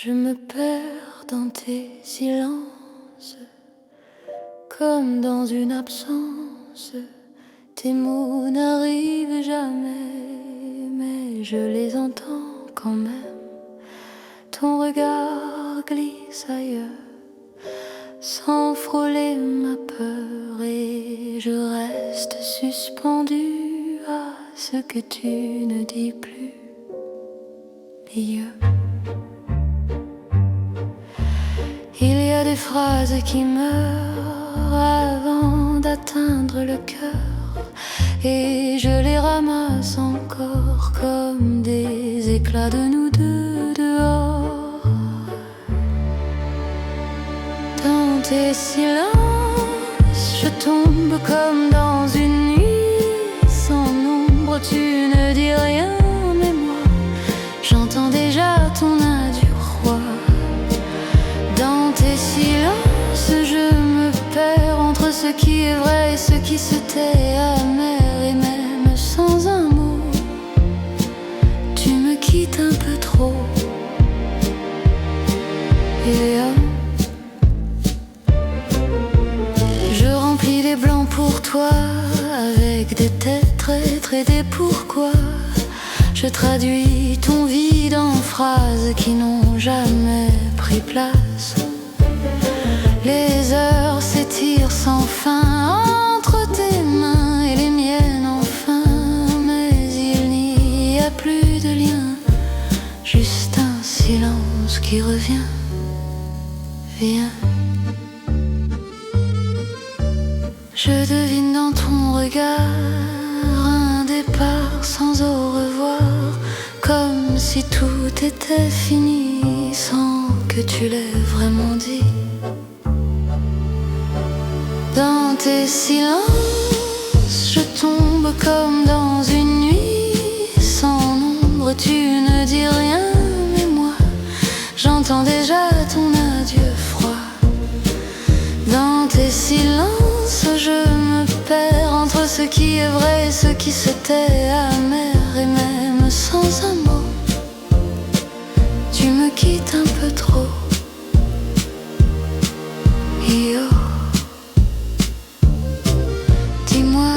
Je me perds dans tes silences, comme dans une absence. Tes mots n'arrivent jamais, mais je les entends quand même. Ton regard glisse ailleurs, sans frôler ma peur, et je reste suspendue à ce que tu ne dis plus. Il y a des phrases qui meurent avant d'atteindre le cœur, et je les ramasse encore comme des éclats de nous deux dehors. Dans tes silences, je tombe comme dans une nuit sans nombre. Tu ne dis rien, mais moi, j'entends déjà ton adieu roi. Dans tes silences, je me perds entre ce qui est vrai et ce qui se tait, amer, et même sans un mot, tu me quittes un peu trop. Et je remplis les blancs pour toi avec des têtes traîtres et des pourquoi. Je traduis ton vide en phrases qui n'ont jamais pris place. Les heures s'étirent sans fin entre tes mains et les miennes enfin, mais il n'y a plus de lien, juste un silence qui revient. Viens. Je devine dans ton regard un départ sans au revoir, comme si tout était fini sans que tu l'aies vraiment dit. Dans tes silences, je tombe comme dans une nuit sans nombre. Tu ne dis rien, mais moi, j'entends déjà ton adieu froid. Dans tes silences, je me perds entre ce qui est vrai et ce qui se tait, amer, et même sans un mot, tu me quittes un peu trop. Dis-moi,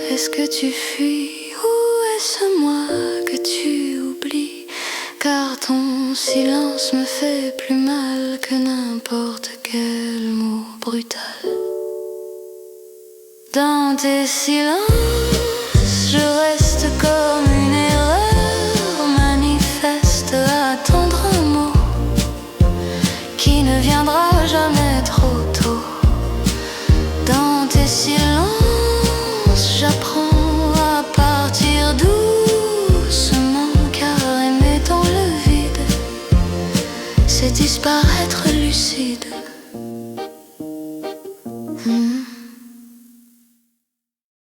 est-ce que tu fuis ou est-ce moi que tu oublies? Car ton silence me fait plus mal que n'importe quel mot brutal. Dans tes silences, je reste comme une erreur manifeste à attendre un mot qui ne viendra jamais trop tôt. Dans tes silences, j'apprends à partir doucement, car aimer dans le vide, c'est disparaître lucide.